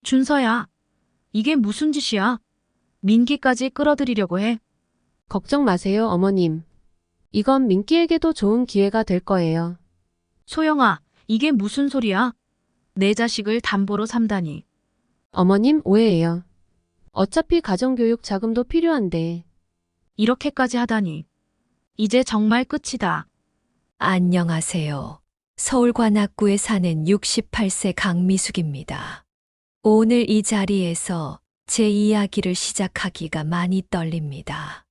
준서야, 이게 무슨 짓이야? 민기까지 끌어들이려고 해. 걱정 마세요, 어머님. 이건 민기에게도 좋은 기회가 될 거예요. 소영아, 이게 무슨 소리야? 내 자식을 담보로 삼다니. 어머님 오해예요. 어차피 가정교육 자금도 필요한데. 이렇게까지 하다니. 이제 정말 끝이다. 안녕하세요. 서울관악구에 사는 68세 강미숙입니다. 오늘 이 자리에서 제 이야기를 시작하기가 많이 떨립니다.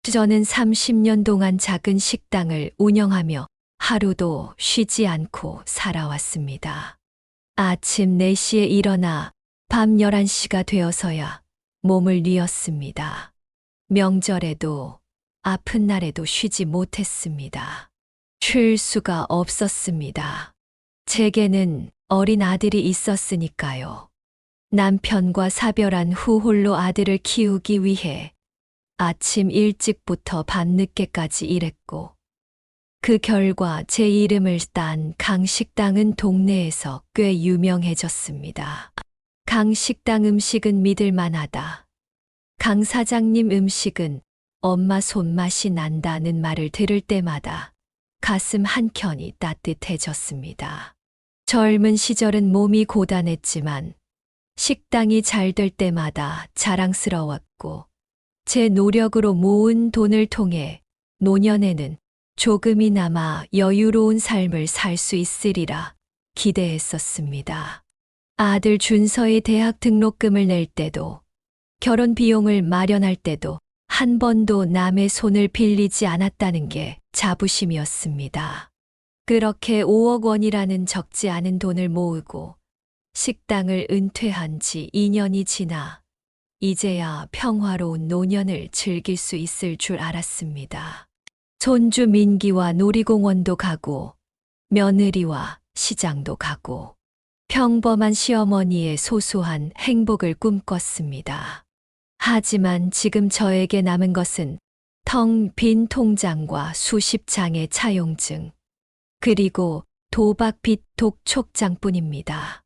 저는 30년 동안 작은 식당을 운영하며 하루도 쉬지 않고 살아왔습니다. 아침 4시에 일어나 밤 11시가 되어서야 몸을 뉘었습니다. 명절에도 아픈 날에도 쉬지 못했습니다. 쉴 수가 없었습니다. 제게는 어린 아들이 있었으니까요. 남편과 사별한 후 홀로 아들을 키우기 위해 아침 일찍부터 밤늦게까지 일했고, 그 결과 제 이름을 딴 강식당은 동네에서 꽤 유명해졌습니다. 강식당 음식은 믿을만하다. 강 사장님 음식은 엄마 손맛이 난다는 말을 들을 때마다 가슴 한켠이 따뜻해졌습니다. 젊은 시절은 몸이 고단했지만 식당이 잘 될 때마다 자랑스러웠고, 제 노력으로 모은 돈을 통해 노년에는 조금이나마 여유로운 삶을 살 수 있으리라 기대했었습니다. 아들 준서의 대학 등록금을 낼 때도, 결혼 비용을 마련할 때도 한 번도 남의 손을 빌리지 않았다는 게 자부심이었습니다. 그렇게 5억 원이라는 적지 않은 돈을 모으고 식당을 은퇴한 지 2년이 지나 이제야 평화로운 노년을 즐길 수 있을 줄 알았습니다. 손주 민기와 놀이공원도 가고 며느리와 시장도 가고 평범한 시어머니의 소소한 행복을 꿈꿨습니다. 하지만 지금 저에게 남은 것은 텅 빈 통장과 수십 장의 차용증, 그리고 도박빚 독촉장뿐입니다.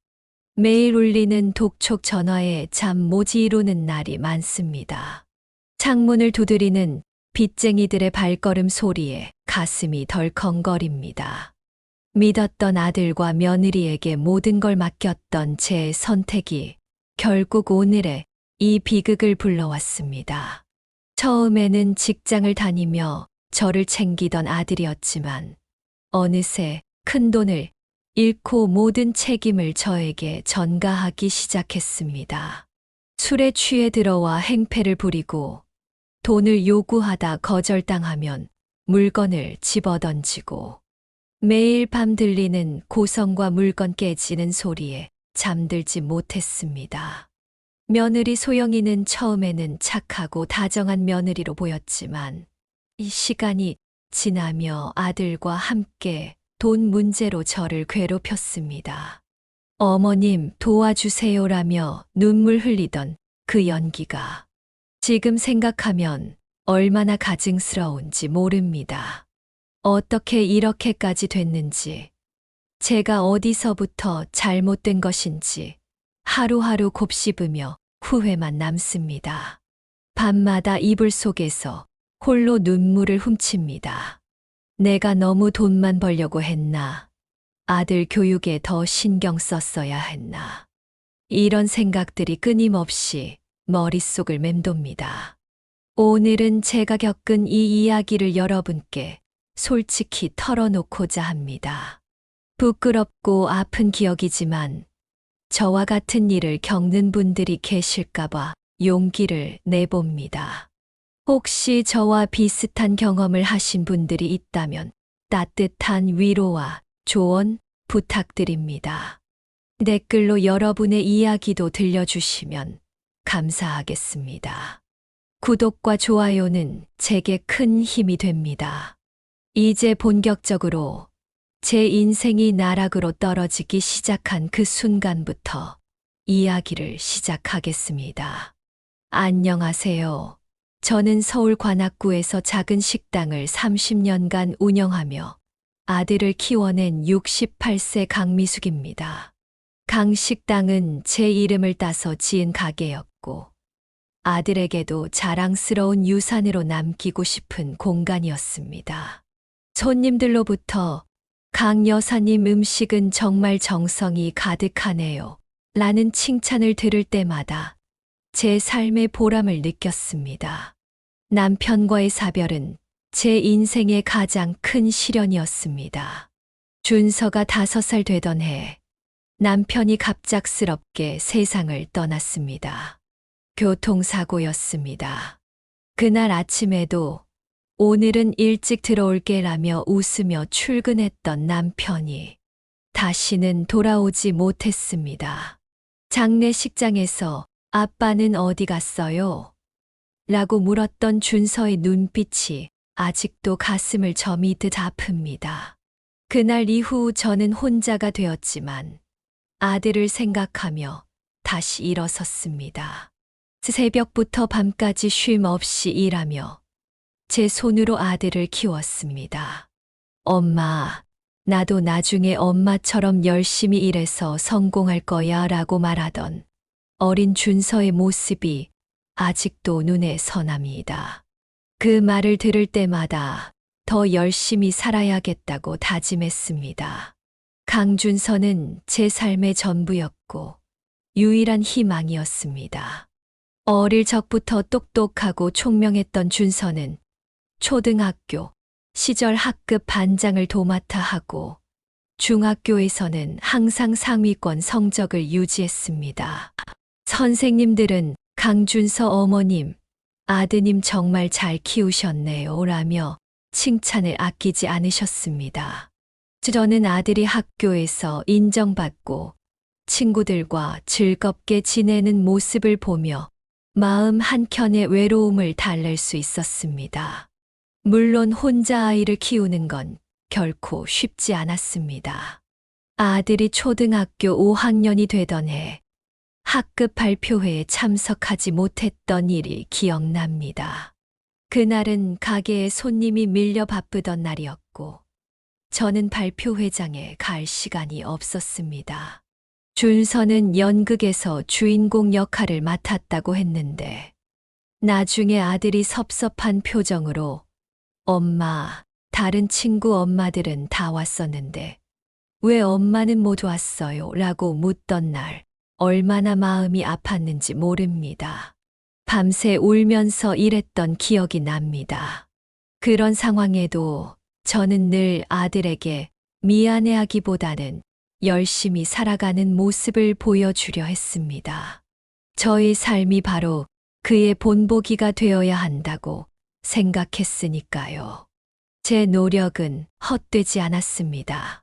매일 울리는 독촉 전화에 잠 못 이루는 날이 많습니다. 창문을 두드리는 빚쟁이들의 발걸음 소리에 가슴이 덜컹거립니다. 믿었던 아들과 며느리에게 모든 걸 맡겼던 제 선택이 결국 오늘의 이 비극을 불러왔습니다. 처음에는 직장을 다니며 저를 챙기던 아들이었지만 어느새 큰돈을 잃고 모든 책임을 저에게 전가하기 시작했습니다. 술에 취해 들어와 행패를 부리고 돈을 요구하다 거절당하면 물건을 집어던지고, 매일 밤 들리는 고성과 물건 깨지는 소리에 잠들지 못했습니다. 며느리 소영이는 처음에는 착하고 다정한 며느리로 보였지만 이 시간이 지나며 아들과 함께 돈 문제로 저를 괴롭혔습니다. 어머님 도와주세요라며 눈물 흘리던 그 연기가 지금 생각하면 얼마나 가증스러운지 모릅니다. 어떻게 이렇게까지 됐는지, 제가 어디서부터 잘못된 것인지 하루하루 곱씹으며 후회만 남습니다. 밤마다 이불 속에서 홀로 눈물을 훔칩니다. 내가 너무 돈만 벌려고 했나? 아들 교육에 더 신경 썼어야 했나? 이런 생각들이 끊임없이 머릿속을 맴돕니다. 오늘은 제가 겪은 이 이야기를 여러분께 솔직히 털어놓고자 합니다. 부끄럽고 아픈 기억이지만 저와 같은 일을 겪는 분들이 계실까봐 용기를 내봅니다. 혹시 저와 비슷한 경험을 하신 분들이 있다면 따뜻한 위로와 조언 부탁드립니다. 댓글로 여러분의 이야기도 들려주시면 감사하겠습니다. 구독과 좋아요는 제게 큰 힘이 됩니다. 이제 본격적으로 제 인생이 나락으로 떨어지기 시작한 그 순간부터 이야기를 시작하겠습니다. 안녕하세요. 저는 서울 관악구에서 작은 식당을 30년간 운영하며 아들을 키워낸 68세 강미숙입니다. 강식당은 제 이름을 따서 지은 가게였고 아들에게도 자랑스러운 유산으로 남기고 싶은 공간이었습니다. 손님들로부터 강 여사님 음식은 정말 정성이 가득하네요. 라는 칭찬을 들을 때마다 제 삶의 보람을 느꼈습니다. 남편과의 사별은 제 인생의 가장 큰 시련이었습니다. 준서가 5살 되던 해 남편이 갑작스럽게 세상을 떠났습니다. 교통사고였습니다. 그날 아침에도 오늘은 일찍 들어올게라며 웃으며 출근했던 남편이 다시는 돌아오지 못했습니다. 장례식장에서 아빠는 어디 갔어요? 라고 물었던 준서의 눈빛이 아직도 가슴을 저미듯 아픕니다. 그날 이후 저는 혼자가 되었지만 아들을 생각하며 다시 일어섰습니다. 새벽부터 밤까지 쉼 없이 일하며 제 손으로 아들을 키웠습니다. 엄마, 나도 나중에 엄마처럼 열심히 일해서 성공할 거야 라고 말하던 어린 준서의 모습이 아직도 눈에 선합니다. 그 말을 들을 때마다 더 열심히 살아야겠다고 다짐했습니다. 강준서는 제 삶의 전부였고 유일한 희망이었습니다. 어릴 적부터 똑똑하고 총명했던 준서는 초등학교 시절 학급 반장을 도맡아 하고 중학교에서는 항상 상위권 성적을 유지했습니다. 선생님들은 강준서 어머님, 아드님 정말 잘 키우셨네요 라며 칭찬을 아끼지 않으셨습니다. 저는 아들이 학교에서 인정받고 친구들과 즐겁게 지내는 모습을 보며 마음 한켠의 외로움을 달랠 수 있었습니다. 물론 혼자 아이를 키우는 건 결코 쉽지 않았습니다. 아들이 초등학교 5학년이 되던 해 학급 발표회에 참석하지 못했던 일이 기억납니다. 그날은 가게에 손님이 밀려 바쁘던 날이었고 저는 발표회장에 갈 시간이 없었습니다. 준서는 연극에서 주인공 역할을 맡았다고 했는데 나중에 아들이 섭섭한 표정으로 엄마, 다른 친구 엄마들은 다 왔었는데 왜 엄마는 못 왔어요? 라고 묻던 날 얼마나 마음이 아팠는지 모릅니다. 밤새 울면서 일했던 기억이 납니다. 그런 상황에도 저는 늘 아들에게 미안해하기보다는 열심히 살아가는 모습을 보여주려 했습니다. 저의 삶이 바로 그의 본보기가 되어야 한다고 생각했으니까요. 제 노력은 헛되지 않았습니다.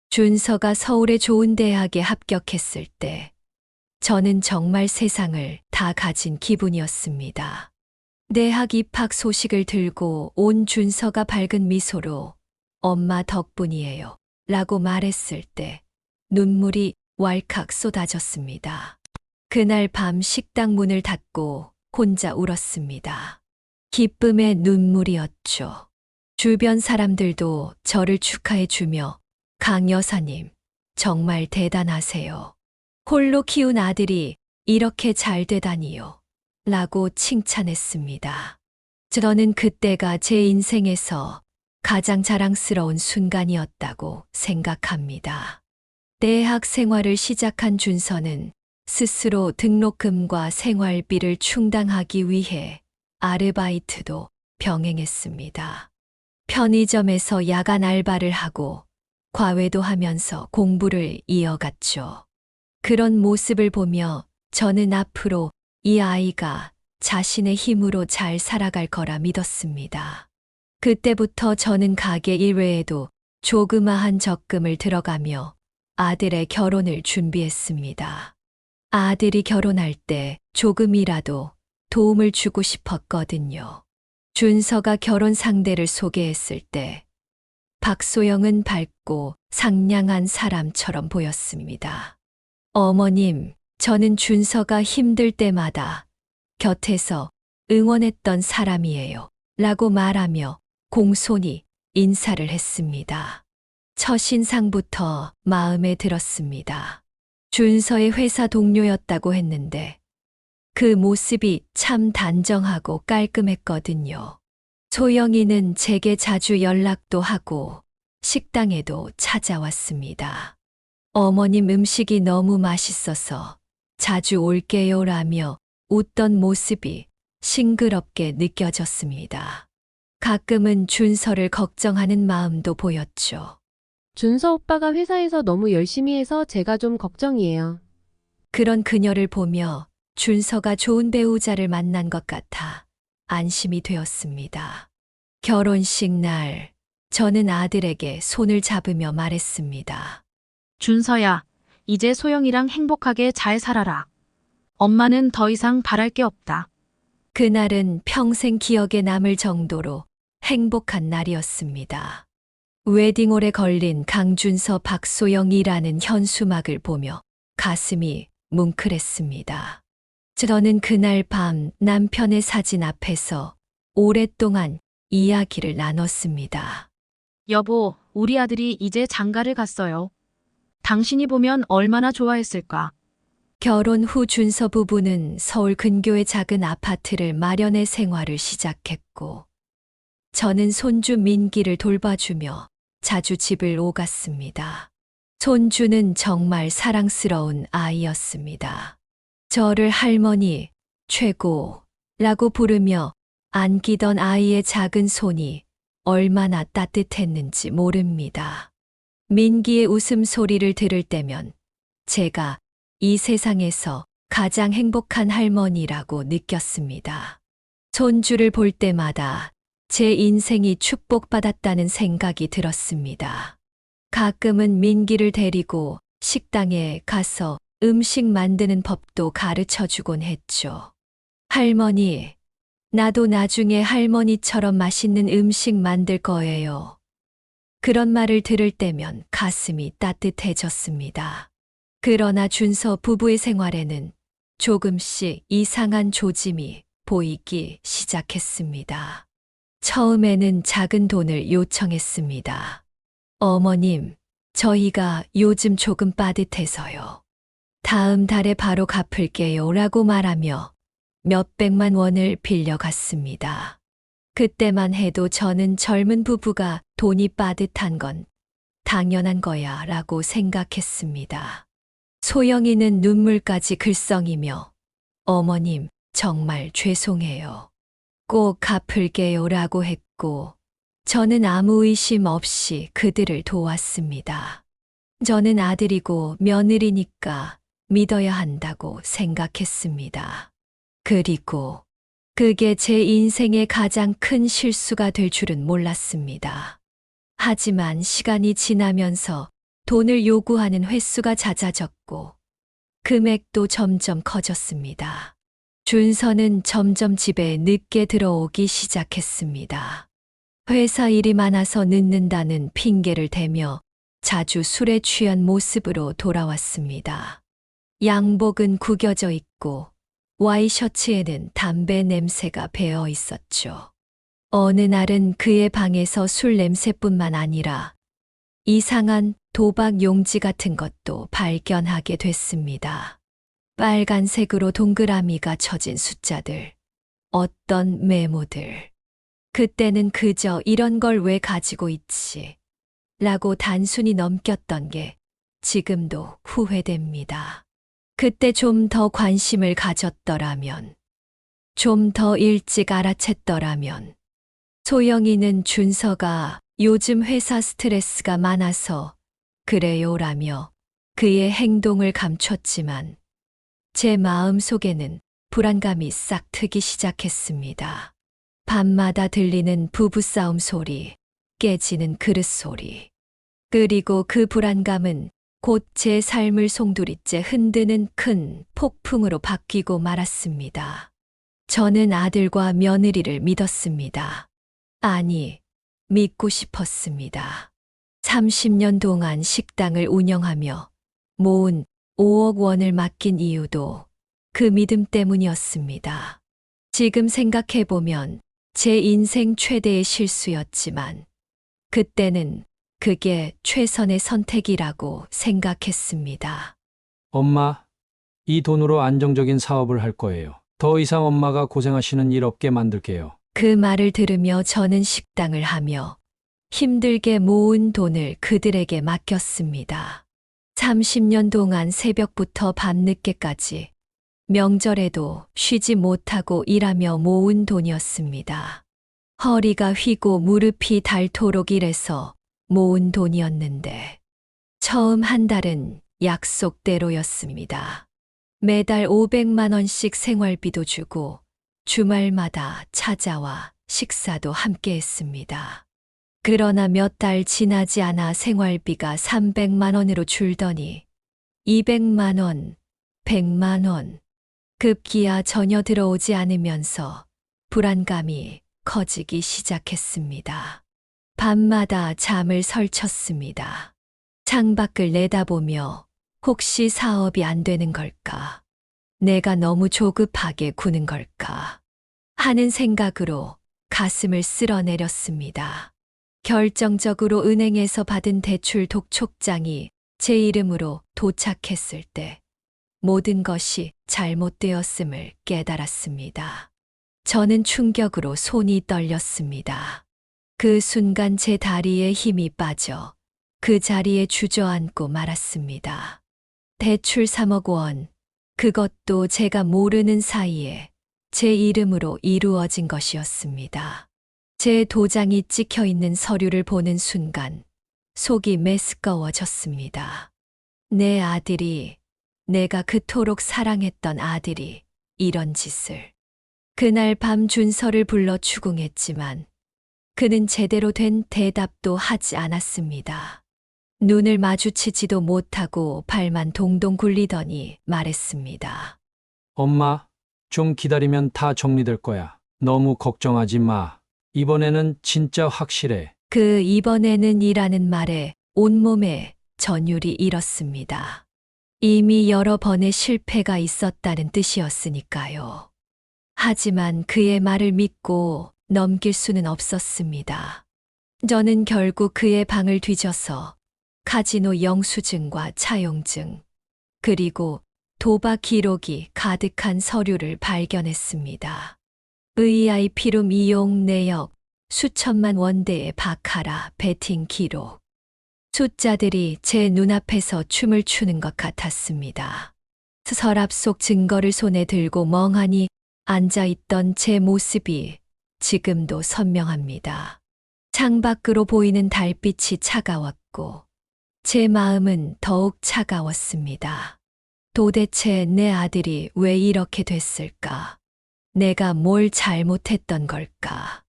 준서가 서울의 좋은 대학에 합격했을 때 저는 정말 세상을 다 가진 기분이었습니다. 대학 입학 소식을 들고 온 준서가 밝은 미소로 엄마 덕분이에요 라고 말했을 때 눈물이 왈칵 쏟아졌습니다. 그날 밤 식당 문을 닫고 혼자 울었습니다. 기쁨의 눈물이었죠. 주변 사람들도 저를 축하해 주며 강 여사님 정말 대단하세요. 홀로 키운 아들이 이렇게 잘 되다니요. 라고 칭찬했습니다. 저는 그때가 제 인생에서 가장 자랑스러운 순간이었다고 생각합니다. 대학 생활을 시작한 준서는 스스로 등록금과 생활비를 충당하기 위해 아르바이트도 병행했습니다. 편의점에서 야간 알바를 하고 과외도 하면서 공부를 이어갔죠. 그런 모습을 보며 저는 앞으로 이 아이가 자신의 힘으로 잘 살아갈 거라 믿었습니다. 그때부터 저는 가게 일 외에도 조그마한 적금을 들어가며 아들의 결혼을 준비했습니다. 아들이 결혼할 때 조금이라도 도움을 주고 싶었거든요. 준서가 결혼 상대를 소개했을 때 박소영은 밝고 상냥한 사람처럼 보였습니다. 어머님, 저는 준서가 힘들 때마다 곁에서 응원했던 사람이에요. 라고 말하며 공손히 인사를 했습니다. 첫인상부터 마음에 들었습니다. 준서의 회사 동료였다고 했는데 그 모습이 참 단정하고 깔끔했거든요. 소영이는 제게 자주 연락도 하고 식당에도 찾아왔습니다. 어머님 음식이 너무 맛있어서 자주 올게요라며 웃던 모습이 싱그럽게 느껴졌습니다. 가끔은 준서를 걱정하는 마음도 보였죠. 준서 오빠가 회사에서 너무 열심히 해서 제가 좀 걱정이에요. 그런 그녀를 보며 준서가 좋은 배우자를 만난 것 같아 안심이 되었습니다. 결혼식 날, 저는 아들에게 손을 잡으며 말했습니다. 준서야, 이제 소영이랑 행복하게 잘 살아라. 엄마는 더 이상 바랄 게 없다. 그날은 평생 기억에 남을 정도로 행복한 날이었습니다. 웨딩홀에 걸린 강준서 박소영이라는 현수막을 보며 가슴이 뭉클했습니다. 저는 그날 밤 남편의 사진 앞에서 오랫동안 이야기를 나눴습니다. 여보, 우리 아들이 이제 장가를 갔어요. 당신이 보면 얼마나 좋아했을까? 결혼 후 준서 부부는 서울 근교의 작은 아파트를 마련해 생활을 시작했고, 저는 손주 민기를 돌봐주며 자주 집을 오갔습니다. 손주는 정말 사랑스러운 아이였습니다. 저를 할머니, 최고라고 부르며 안기던 아이의 작은 손이 얼마나 따뜻했는지 모릅니다. 민기의 웃음소리를 들을 때면 제가 이 세상에서 가장 행복한 할머니라고 느꼈습니다. 손주를 볼 때마다 제 인생이 축복받았다는 생각이 들었습니다. 가끔은 민기를 데리고 식당에 가서 음식 만드는 법도 가르쳐 주곤 했죠. 할머니, 나도 나중에 할머니처럼 맛있는 음식 만들 거예요. 그런 말을 들을 때면 가슴이 따뜻해졌습니다. 그러나 준서 부부의 생활에는 조금씩 이상한 조짐이 보이기 시작했습니다. 처음에는 작은 돈을 요청했습니다. 어머님, 저희가 요즘 조금 빠듯해서요. 다음 달에 바로 갚을게요 라고 말하며 몇백만 원을 빌려갔습니다. 그때만 해도 저는 젊은 부부가 돈이 빠듯한 건 당연한 거야 라고 생각했습니다. 소영이는 눈물까지 글썽이며 어머님 정말 죄송해요. 꼭 갚을게요 라고 했고 저는 아무 의심 없이 그들을 도왔습니다. 저는 아들이고 며느리니까 믿어야 한다고 생각했습니다. 그리고 그게 제 인생의 가장 큰 실수가 될 줄은 몰랐습니다. 하지만 시간이 지나면서 돈을 요구하는 횟수가 잦아졌고 금액도 점점 커졌습니다. 준서는 점점 집에 늦게 들어오기 시작했습니다. 회사 일이 많아서 늦는다는 핑계를 대며 자주 술에 취한 모습으로 돌아왔습니다. 양복은 구겨져 있고 와이셔츠에는 담배 냄새가 배어 있었죠. 어느 날은 그의 방에서 술 냄새뿐만 아니라 이상한 도박 용지 같은 것도 발견하게 됐습니다. 빨간색으로 동그라미가 쳐진 숫자들, 어떤 메모들. 그때는 그저 이런 걸 왜 가지고 있지? 라고 단순히 넘겼던 게 지금도 후회됩니다. 그때 좀 더 관심을 가졌더라면, 좀 더 일찍 알아챘더라면, 소영이는 준서가 요즘 회사 스트레스가 많아서 그래요라며 그의 행동을 감췄지만 제 마음 속에는 불안감이 싹 트기 시작했습니다. 밤마다 들리는 부부싸움 소리, 깨지는 그릇 소리. 그리고 그 불안감은 곧 제 삶을 송두리째 흔드는 큰 폭풍으로 바뀌고 말았습니다. 저는 아들과 며느리를 믿었습니다. 아니, 믿고 싶었습니다. 30년 동안 식당을 운영하며 모은 5억 원을 맡긴 이유도 그 믿음 때문이었습니다. 지금 생각해보면 제 인생 최대의 실수였지만 그때는 그게 최선의 선택이라고 생각했습니다. 엄마, 이 돈으로 안정적인 사업을 할 거예요. 더 이상 엄마가 고생하시는 일 없게 만들게요. 그 말을 들으며 저는 식당을 하며 힘들게 모은 돈을 그들에게 맡겼습니다. 30년 동안 새벽부터 밤늦게까지 명절에도 쉬지 못하고 일하며 모은 돈이었습니다. 허리가 휘고 무릎이 닳도록 일해서 모은 돈이었는데 처음 한 달은 약속대로였습니다. 매달 500만 원씩 생활비도 주고 주말마다 찾아와 식사도 함께 했습니다. 그러나 몇 달 지나지 않아 생활비가 300만 원으로 줄더니 200만 원, 100만 원, 급기야 전혀 들어오지 않으면서 불안감이 커지기 시작했습니다. 밤마다 잠을 설쳤습니다. 창밖을 내다보며 혹시 사업이 안 되는 걸까? 내가 너무 조급하게 구는 걸까? 하는 생각으로 가슴을 쓸어내렸습니다. 결정적으로 은행에서 받은 대출 독촉장이 제 이름으로 도착했을 때 모든 것이 잘못되었음을 깨달았습니다. 저는 충격으로 손이 떨렸습니다. 그 순간 제 다리에 힘이 빠져 그 자리에 주저앉고 말았습니다. 대출 3억 원, 그것도 제가 모르는 사이에 제 이름으로 이루어진 것이었습니다. 제 도장이 찍혀 있는 서류를 보는 순간 속이 메스꺼워졌습니다. 내 아들이, 내가 그토록 사랑했던 아들이 이런 짓을. 그날 밤 준서를 불러 추궁했지만 그는 제대로 된 대답도 하지 않았습니다. 눈을 마주치지도 못하고 발만 동동 굴리더니 말했습니다. 엄마, 좀 기다리면 다 정리될 거야. 너무 걱정하지 마. 이번에는 진짜 확실해. 그 이번에는 이라는 말에 온몸에 전율이 일었습니다. 이미 여러 번의 실패가 있었다는 뜻이었으니까요. 하지만 그의 말을 믿고 넘길 수는 없었습니다. 저는 결국 그의 방을 뒤져서 카지노 영수증과 차용증, 그리고 도박 기록이 가득한 서류를 발견했습니다. VIP룸 이용 내역, 수천만 원대의 바카라 베팅 기록. 숫자들이 제 눈앞에서 춤을 추는 것 같았습니다. 서랍 속 증거를 손에 들고 멍하니 앉아있던 제 모습이 지금도 선명합니다. 창밖으로 보이는 달빛이 차가웠고 제 마음은 더욱 차가웠습니다. 도대체 내 아들이 왜 이렇게 됐을까? 내가 뭘 잘못했던 걸까?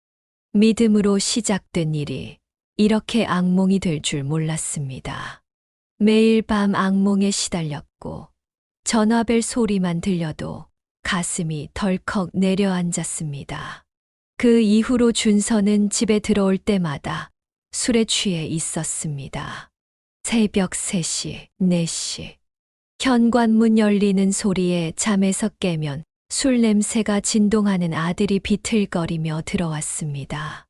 믿음으로 시작된 일이 이렇게 악몽이 될 줄 몰랐습니다. 매일 밤 악몽에 시달렸고 전화벨 소리만 들려도 가슴이 덜컥 내려앉았습니다. 그 이후로 준서는 집에 들어올 때마다 술에 취해 있었습니다. 새벽 3시, 4시. 현관문 열리는 소리에 잠에서 깨면 술 냄새가 진동하는 아들이 비틀거리며 들어왔습니다.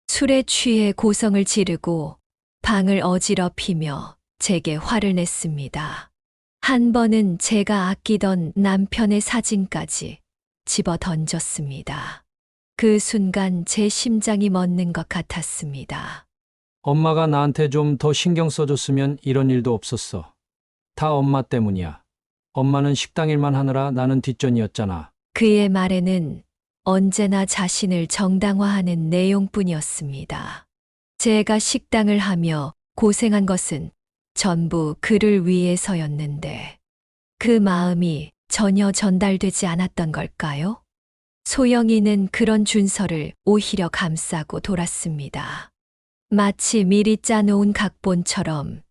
술에 취해 고성을 지르고 방을 어지럽히며 제게 화를 냈습니다. 한 번은 제가 아끼던 남편의 사진까지 집어 던졌습니다. 그 순간 제 심장이 멎는 것 같았습니다. 엄마가 나한테 좀 더 신경 써줬으면 이런 일도 없었어. 다 엄마 때문이야. 엄마는 식당 일만 하느라 나는 뒷전이었잖아. 그의 말에는 언제나 자신을 정당화하는 내용뿐이었습니다. 제가 식당을 하며 고생한 것은 전부 그를 위해서였는데 그 마음이 전혀 전달되지 않았던 걸까요? 소영이는 그런 준서를 오히려 감싸고 돌았습니다. 마치 미리 짜놓은 각본처럼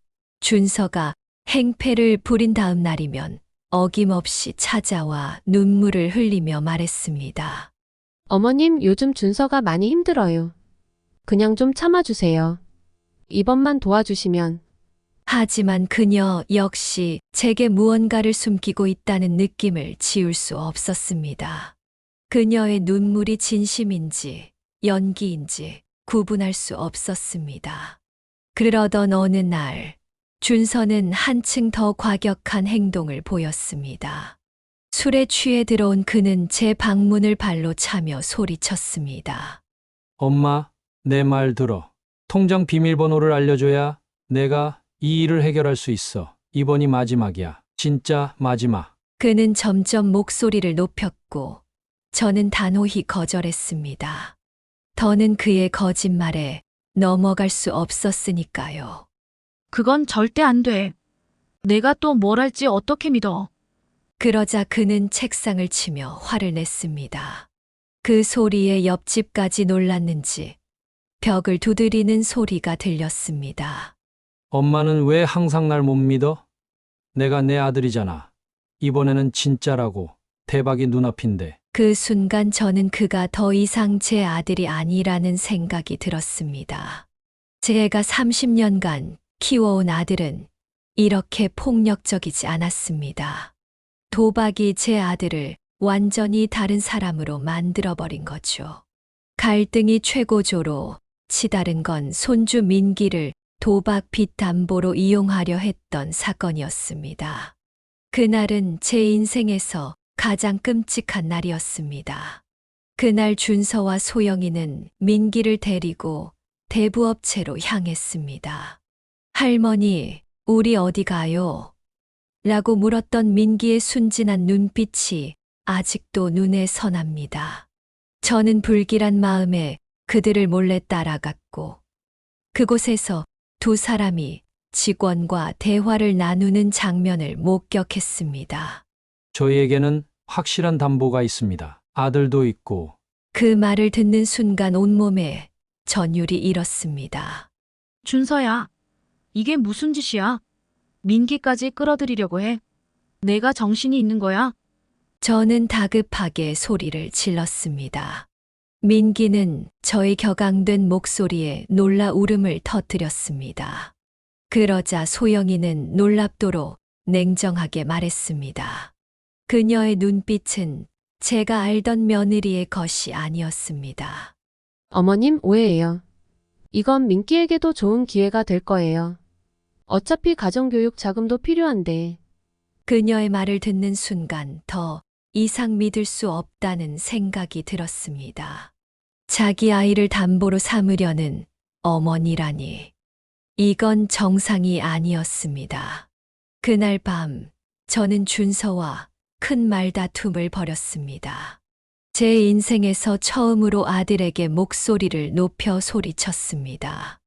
준서가 행패를 부린 다음 날이면 어김없이 찾아와 눈물을 흘리며 말했습니다. 어머님, 요즘 준서가 많이 힘들어요. 그냥 좀 참아주세요. 이번만 도와주시면. 하지만 그녀 역시 제게 무언가를 숨기고 있다는 느낌을 지울 수 없었습니다. 그녀의 눈물이 진심인지 연기인지 구분할 수 없었습니다. 그러던 어느 날 준서는 한층 더 과격한 행동을 보였습니다. 술에 취해 들어온 그는 제 방문을 발로 차며 소리쳤습니다. 엄마, 내 말 들어. 통장 비밀번호를 알려줘야 내가 이 일을 해결할 수 있어. 이번이 마지막이야. 진짜 마지막. 그는 점점 목소리를 높였고 저는 단호히 거절했습니다. 더는 그의 거짓말에 넘어갈 수 없었으니까요. 그건 절대 안 돼. 내가 또 뭘 할지 어떻게 믿어? 그러자 그는 책상을 치며 화를 냈습니다. 그 소리에 옆집까지 놀랐는지 벽을 두드리는 소리가 들렸습니다. 엄마는 왜 항상 날 못 믿어? 내가 내 아들이잖아. 이번에는 진짜라고. 대박이 눈앞인데. 그 순간 저는 그가 더 이상 제 아들이 아니라는 생각이 들었습니다. 제가 30년간 키워온 아들은 이렇게 폭력적이지 않았습니다. 도박이 제 아들을 완전히 다른 사람으로 만들어버린 거죠. 갈등이 최고조로 치달은 건 손주 민기를 도박 빚 담보로 이용하려 했던 사건이었습니다. 그날은 제 인생에서 가장 끔찍한 날이었습니다. 그날 준서와 소영이는 민기를 데리고 대부업체로 향했습니다. 할머니, 우리 어디 가요? 라고 물었던 민기의 순진한 눈빛이 아직도 눈에 선합니다. 저는 불길한 마음에 그들을 몰래 따라갔고 그곳에서 두 사람이 직원과 대화를 나누는 장면을 목격했습니다. 저희에게는 확실한 담보가 있습니다. 아들도 있고. 그 말을 듣는 순간 온몸에 전율이 일었습니다. 준서야, 이게 무슨 짓이야? 민기까지 끌어들이려고 해. 내가 정신이 있는 거야? 저는 다급하게 소리를 질렀습니다. 민기는 저의 격앙된 목소리에 놀라 울음을 터뜨렸습니다. 그러자 소영이는 놀랍도록 냉정하게 말했습니다. 그녀의 눈빛은 제가 알던 며느리의 것이 아니었습니다. 어머님, 오해예요. 이건 민기에게도 좋은 기회가 될 거예요. 어차피 가정교육 자금도 필요한데. 그녀의 말을 듣는 순간 더 이상 믿을 수 없다는 생각이 들었습니다. 자기 아이를 담보로 삼으려는 어머니라니. 이건 정상이 아니었습니다. 그날 밤 저는 준서와 큰 말다툼을 벌였습니다. 제 인생에서 처음으로 아들에게 목소리를 높여 소리쳤습니다.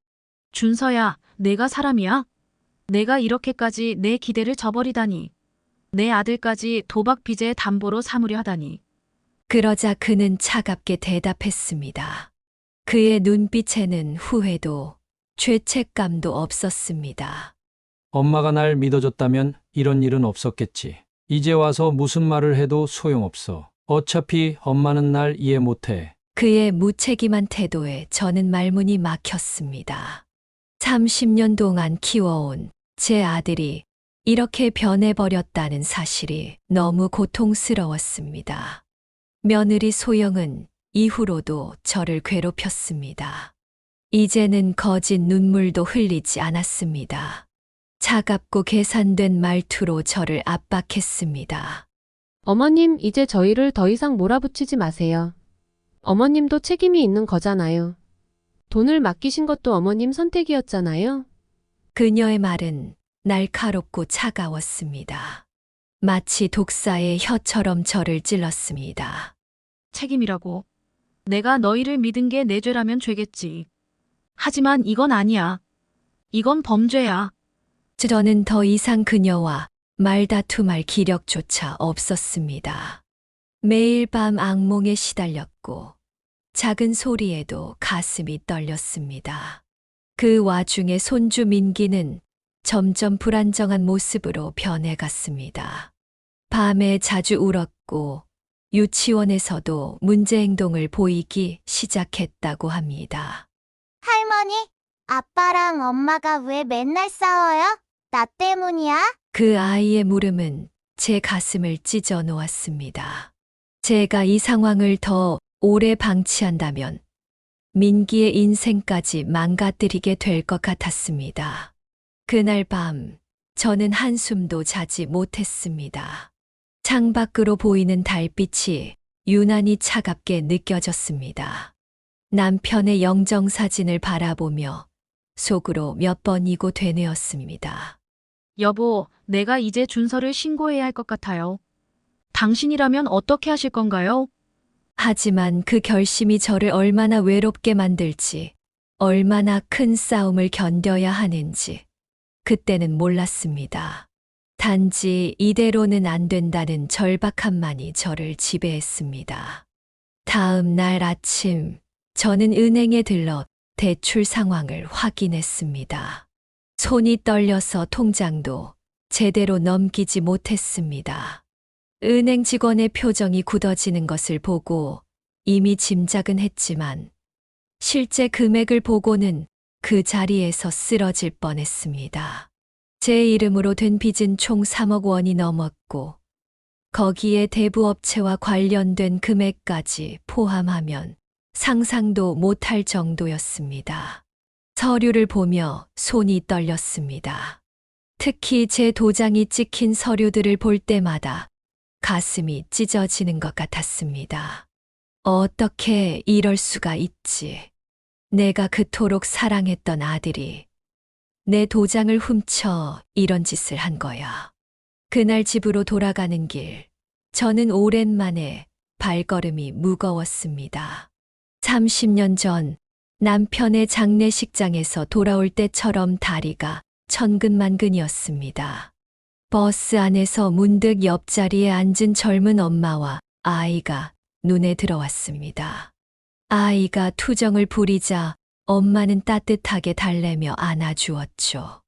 준서야, 내가 사람이야? 내가 이렇게까지 내 기대를 저버리다니. 내 아들까지 도박 빚의 담보로 삼으려 하다니. 그러자 그는 차갑게 대답했습니다. 그의 눈빛에는 후회도 죄책감도 없었습니다. 엄마가 날 믿어줬다면 이런 일은 없었겠지. 이제 와서 무슨 말을 해도 소용없어. 어차피 엄마는 날 이해 못해. 그의 무책임한 태도에 저는 말문이 막혔습니다. 30년 동안 키워온 제 아들이 이렇게 변해버렸다는 사실이 너무 고통스러웠습니다. 며느리 소영은 이후로도 저를 괴롭혔습니다. 이제는 거짓 눈물도 흘리지 않았습니다. 차갑고 계산된 말투로 저를 압박했습니다. 어머님, 이제 저희를 더 이상 몰아붙이지 마세요. 어머님도 책임이 있는 거잖아요. 돈을 맡기신 것도 어머님 선택이었잖아요. 그녀의 말은 날카롭고 차가웠습니다. 마치 독사의 혀처럼 저를 찔렀습니다. 책임이라고. 내가 너희를 믿은 게 내 죄라면 죄겠지. 하지만 이건 아니야. 이건 범죄야. 저는 더 이상 그녀와 말다툼할 기력조차 없었습니다. 매일 밤 악몽에 시달렸고 작은 소리에도 가슴이 떨렸습니다. 그 와중에 손주 민기는 점점 불안정한 모습으로 변해갔습니다. 밤에 자주 울었고 유치원에서도 문제 행동을 보이기 시작했다고 합니다. 할머니, 아빠랑 엄마가 왜 맨날 싸워요? 나 때문이야? 그 아이의 물음은 제 가슴을 찢어 놓았습니다. 제가 이 상황을 더 오래 방치한다면 민기의 인생까지 망가뜨리게 될 것 같았습니다. 그날 밤 저는 한숨도 자지 못했습니다. 창밖으로 보이는 달빛이 유난히 차갑게 느껴졌습니다. 남편의 영정사진을 바라보며 속으로 몇 번이고 되뇌었습니다. 여보, 내가 이제 준서를 신고해야 할 것 같아요. 당신이라면 어떻게 하실 건가요? 하지만 그 결심이 저를 얼마나 외롭게 만들지, 얼마나 큰 싸움을 견뎌야 하는지, 그때는 몰랐습니다. 단지 이대로는 안 된다는 절박함만이 저를 지배했습니다. 다음 날 아침, 저는 은행에 들러 대출 상황을 확인했습니다. 손이 떨려서 통장도 제대로 넘기지 못했습니다. 은행 직원의 표정이 굳어지는 것을 보고 이미 짐작은 했지만 실제 금액을 보고는 그 자리에서 쓰러질 뻔했습니다. 제 이름으로 된 빚은 총 3억 원이 넘었고 거기에 대부업체와 관련된 금액까지 포함하면 상상도 못할 정도였습니다. 서류를 보며 손이 떨렸습니다. 특히 제 도장이 찍힌 서류들을 볼 때마다 가슴이 찢어지는 것 같았습니다. 어떻게 이럴 수가 있지? 내가 그토록 사랑했던 아들이 내 도장을 훔쳐 이런 짓을 한 거야. 그날 집으로 돌아가는 길, 저는 오랜만에 발걸음이 무거웠습니다. 30년 전 남편의 장례식장에서 돌아올 때처럼 다리가 천근만근이었습니다. 버스 안에서 문득 옆자리에 앉은 젊은 엄마와 아이가 눈에 들어왔습니다. 아이가 투정을 부리자 엄마는 따뜻하게 달래며 안아주었죠.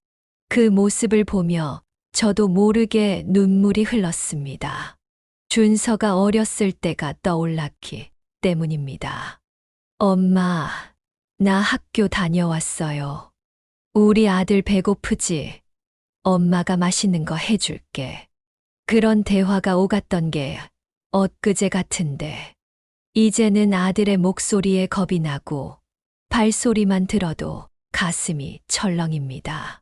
그 모습을 보며 저도 모르게 눈물이 흘렀습니다. 준서가 어렸을 때가 떠올랐기 때문입니다. 엄마, 나 학교 다녀왔어요. 우리 아들 배고프지? 엄마가 맛있는 거 해줄게. 그런 대화가 오갔던 게 엊그제 같은데, 이제는 아들의 목소리에 겁이 나고 발소리만 들어도 가슴이 철렁입니다.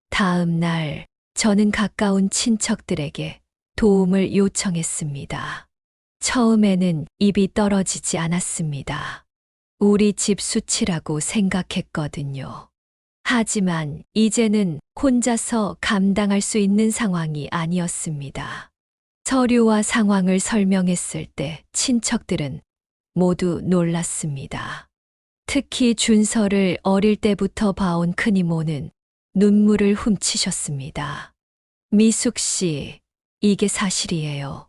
다음 날 저는 가까운 친척들에게 도움을 요청했습니다. 처음에는 입이 떨어지지 않았습니다. 우리 집 수치라고 생각했거든요. 하지만 이제는 혼자서 감당할 수 있는 상황이 아니었습니다. 서류와 상황을 설명했을 때 친척들은 모두 놀랐습니다. 특히 준서를 어릴 때부터 봐온 큰이모는 눈물을 훔치셨습니다. 미숙 씨, 이게 사실이에요.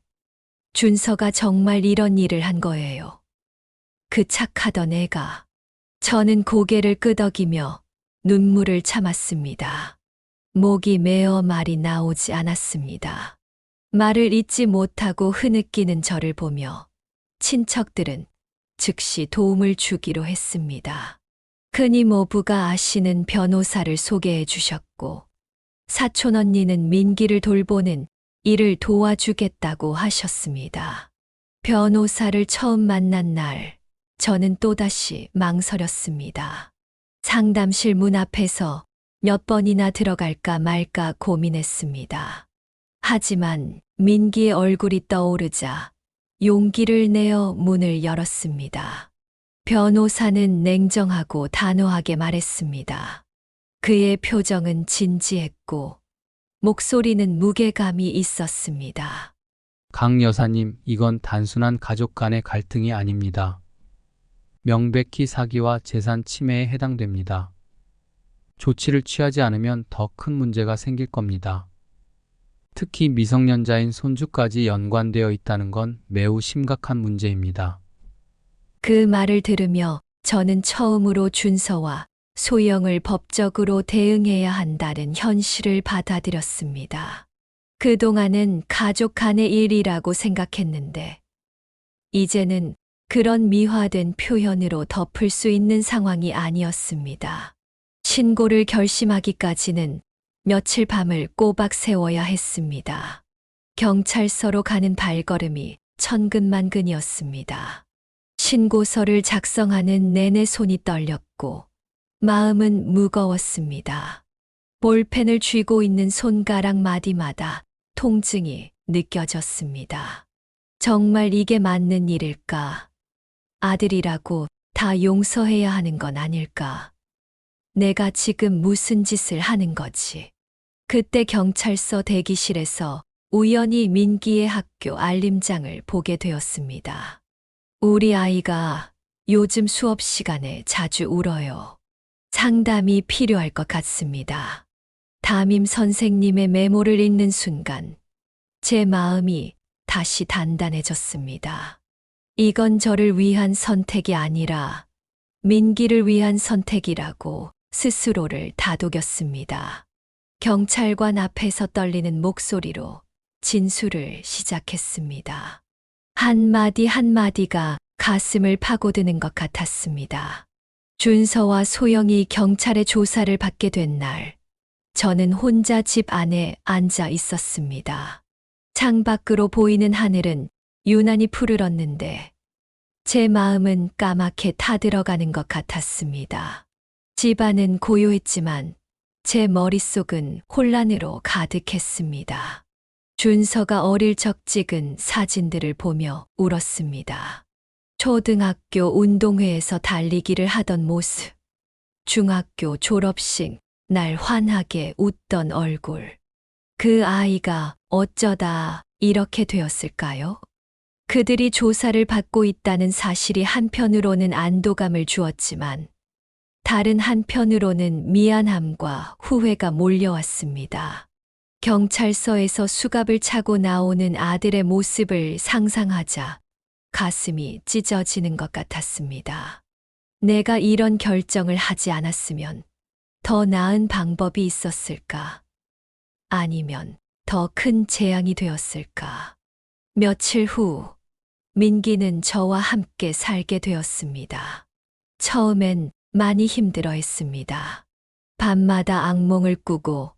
준서가 정말 이런 일을 한 거예요. 그 착하던 애가. 저는 고개를 끄덕이며 눈물을 참았습니다. 목이 메어 말이 나오지 않았습니다. 말을 잇지 못하고 흐느끼는 저를 보며 친척들은 즉시 도움을 주기로 했습니다. 큰이모부가 아시는 변호사를 소개해 주셨고 사촌 언니는 민기를 돌보는 일을 도와주겠다고 하셨습니다. 변호사를 처음 만난 날 저는 또다시 망설였습니다. 상담실 문 앞에서 몇 번이나 들어갈까 말까 고민했습니다. 하지만 민기의 얼굴이 떠오르자 용기를 내어 문을 열었습니다. 변호사는 냉정하고 단호하게 말했습니다. 그의 표정은 진지했고 목소리는 무게감이 있었습니다. 강 여사님, 이건 단순한 가족 간의 갈등이 아닙니다. 명백히 사기와 재산 침해에 해당됩니다. 조치를 취하지 않으면 더 큰 문제가 생길 겁니다. 특히 미성년자인 손주까지 연관되어 있다는 건 매우 심각한 문제입니다. 그 말을 들으며 저는 처음으로 준서와 소영을 법적으로 대응해야 한다는 현실을 받아들였습니다. 그동안은 가족 간의 일이라고 생각했는데, 이제는 그런 미화된 표현으로 덮을 수 있는 상황이 아니었습니다. 신고를 결심하기까지는 며칠 밤을 꼬박 세워야 했습니다. 경찰서로 가는 발걸음이 천근만근이었습니다. 신고서를 작성하는 내내 손이 떨렸고 마음은 무거웠습니다. 볼펜을 쥐고 있는 손가락 마디마다 통증이 느껴졌습니다. 정말 이게 맞는 일일까? 아들이라고 다 용서해야 하는 건 아닐까? 내가 지금 무슨 짓을 하는 거지? 그때 경찰서 대기실에서 우연히 민기의 학교 알림장을 보게 되었습니다. 우리 아이가 요즘 수업 시간에 자주 울어요. 상담이 필요할 것 같습니다. 담임 선생님의 메모를 읽는 순간 제 마음이 다시 단단해졌습니다. 이건 저를 위한 선택이 아니라 민기를 위한 선택이라고 스스로를 다독였습니다. 경찰관 앞에서 떨리는 목소리로 진술을 시작했습니다. 한마디 한마디가 가슴을 파고드는 것 같았습니다. 준서와 소영이 경찰의 조사를 받게 된 날, 저는 혼자 집 안에 앉아 있었습니다. 창밖으로 보이는 하늘은 유난히 푸르렀는데 제 마음은 까맣게 타들어가는 것 같았습니다. 집안은 고요했지만 제 머릿속은 혼란으로 가득했습니다. 준서가 어릴 적 찍은 사진들을 보며 울었습니다. 초등학교 운동회에서 달리기를 하던 모습, 중학교 졸업식 날 환하게 웃던 얼굴. 그 아이가 어쩌다 이렇게 되었을까요? 그들이 조사를 받고 있다는 사실이 한편으로는 안도감을 주었지만 다른 한편으로는 미안함과 후회가 몰려왔습니다. 경찰서에서 수갑을 차고 나오는 아들의 모습을 상상하자 가슴이 찢어지는 것 같았습니다. 내가 이런 결정을 하지 않았으면 더 나은 방법이 있었을까? 아니면 더 큰 재앙이 되었을까? 며칠 후, 민기는 저와 함께 살게 되었습니다. 처음엔 많이 힘들어 했습니다. 밤마다 악몽을 꾸고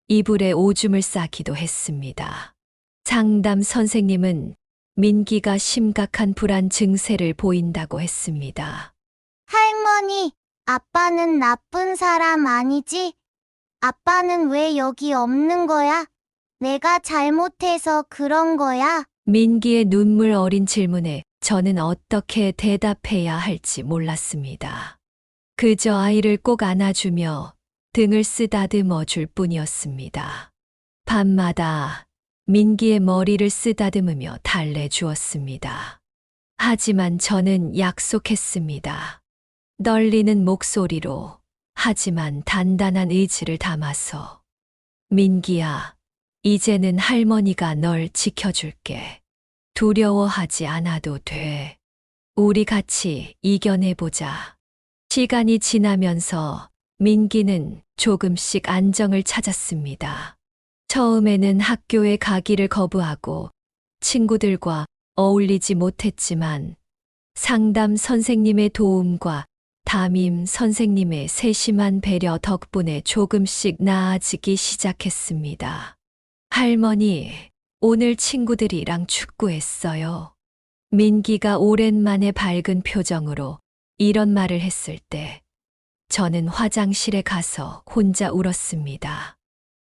이불에 오줌을 싸기도 했습니다. 상담 선생님은 민기가 심각한 불안 증세를 보인다고 했습니다. 할머니, 아빠는 나쁜 사람 아니지? 아빠는 왜 여기 없는 거야? 내가 잘못해서 그런 거야? 민기의 눈물 어린 질문에 저는 어떻게 대답해야 할지 몰랐습니다. 그저 아이를 꼭 안아주며 등을 쓰다듬어 줄 뿐이었습니다. 밤마다 민기의 머리를 쓰다듬으며 달래주었습니다. 하지만 저는 약속했습니다. 떨리는 목소리로, 하지만 단단한 의지를 담아서. 민기야, 이제는 할머니가 널 지켜줄게. 두려워하지 않아도 돼. 우리 같이 이겨내보자. 시간이 지나면서 민기는 조금씩 안정을 찾았습니다. 처음에는 학교에 가기를 거부하고 친구들과 어울리지 못했지만 상담 선생님의 도움과 담임 선생님의 세심한 배려 덕분에 조금씩 나아지기 시작했습니다. 할머니, 오늘 친구들이랑 축구했어요. 민기가 오랜만에 밝은 표정으로 이런 말을 했을 때 저는 화장실에 가서 혼자 울었습니다.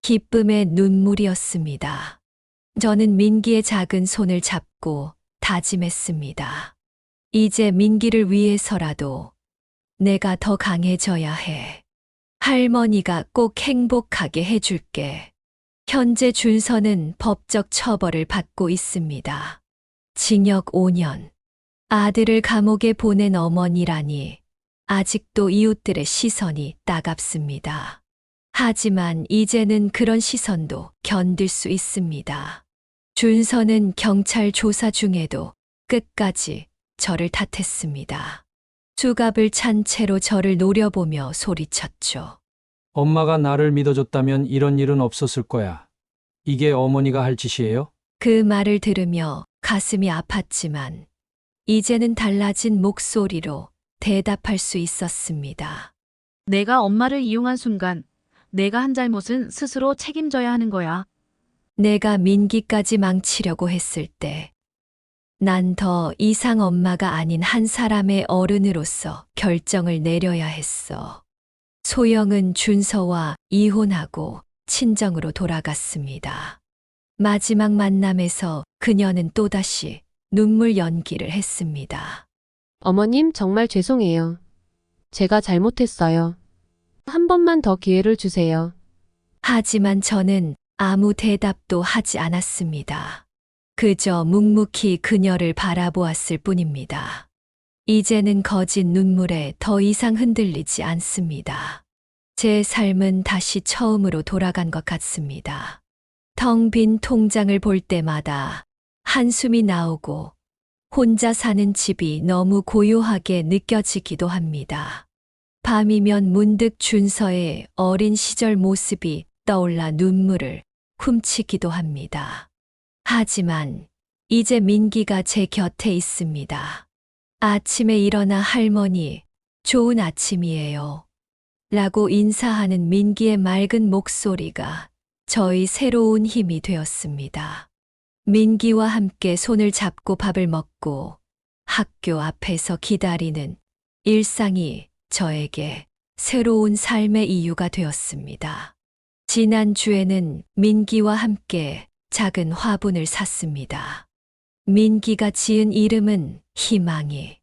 기쁨의 눈물이었습니다. 저는 민기의 작은 손을 잡고 다짐했습니다. 이제 민기를 위해서라도 내가 더 강해져야 해. 할머니가 꼭 행복하게 해줄게. 현재 준서는 법적 처벌을 받고 있습니다. 징역 5년. 아들을 감옥에 보낸 어머니라니 아직도 이웃들의 시선이 따갑습니다. 하지만 이제는 그런 시선도 견딜 수 있습니다. 준서는 경찰 조사 중에도 끝까지 저를 탓했습니다. 수갑을 찬 채로 저를 노려보며 소리쳤죠. 엄마가 나를 믿어줬다면 이런 일은 없었을 거야. 이게 어머니가 할 짓이에요? 그 말을 들으며 가슴이 아팠지만 이제는 달라진 목소리로 대답할 수 있었습니다. 내가 엄마를 이용한 순간 내가 한 잘못은 스스로 책임져야 하는 거야. 내가 민기까지 망치려고 했을 때 난 더 이상 엄마가 아닌 한 사람의 어른으로서 결정을 내려야 했어. 소영은 준서와 이혼하고 친정으로 돌아갔습니다. 마지막 만남에서 그녀는 또다시 눈물 연기를 했습니다. 어머님, 정말 죄송해요. 제가 잘못했어요. 한 번만 더 기회를 주세요. 하지만 저는 아무 대답도 하지 않았습니다. 그저 묵묵히 그녀를 바라보았을 뿐입니다. 이제는 거짓 눈물에 더 이상 흔들리지 않습니다. 제 삶은 다시 처음으로 돌아간 것 같습니다. 텅 빈 통장을 볼 때마다 한숨이 나오고 혼자 사는 집이 너무 고요하게 느껴지기도 합니다. 밤이면 문득 준서의 어린 시절 모습이 떠올라 눈물을 훔치기도 합니다. 하지만 이제 민기가 제 곁에 있습니다. 아침에 일어나 할머니, 좋은 아침이에요. 라고 인사하는 민기의 맑은 목소리가 저희 새로운 힘이 되었습니다. 민기와 함께 손을 잡고 밥을 먹고 학교 앞에서 기다리는 일상이 저에게 새로운 삶의 이유가 되었습니다. 지난주에는 민기와 함께 작은 화분을 샀습니다. 민기가 지은 이름은 희망이.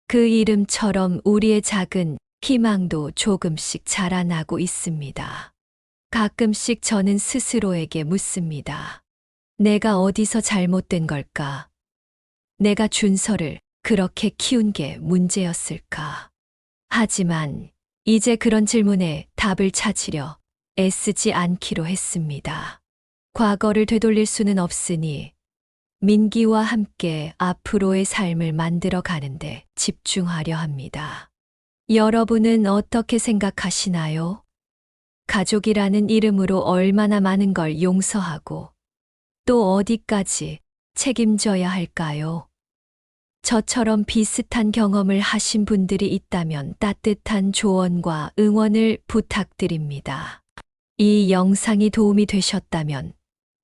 그 이름처럼 우리의 작은 희망도 조금씩 자라나고 있습니다. 가끔씩 저는 스스로에게 묻습니다. 내가 어디서 잘못된 걸까? 내가 준서를 그렇게 키운 게 문제였을까? 하지만 이제 그런 질문에 답을 찾으려 애쓰지 않기로 했습니다. 과거를 되돌릴 수는 없으니 민기와 함께 앞으로의 삶을 만들어 가는데 집중하려 합니다. 여러분은 어떻게 생각하시나요? 가족이라는 이름으로 얼마나 많은 걸 용서하고 또 어디까지 책임져야 할까요? 저처럼 비슷한 경험을 하신 분들이 있다면 따뜻한 조언과 응원을 부탁드립니다. 이 영상이 도움이 되셨다면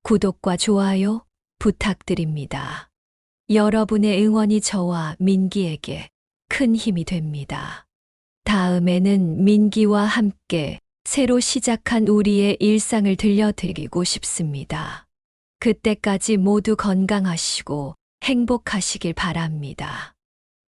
구독과 좋아요 부탁드립니다. 여러분의 응원이 저와 민기에게 큰 힘이 됩니다. 다음에는 민기와 함께 새로 시작한 우리의 일상을 들려드리고 싶습니다. 그때까지 모두 건강하시고 행복하시길 바랍니다.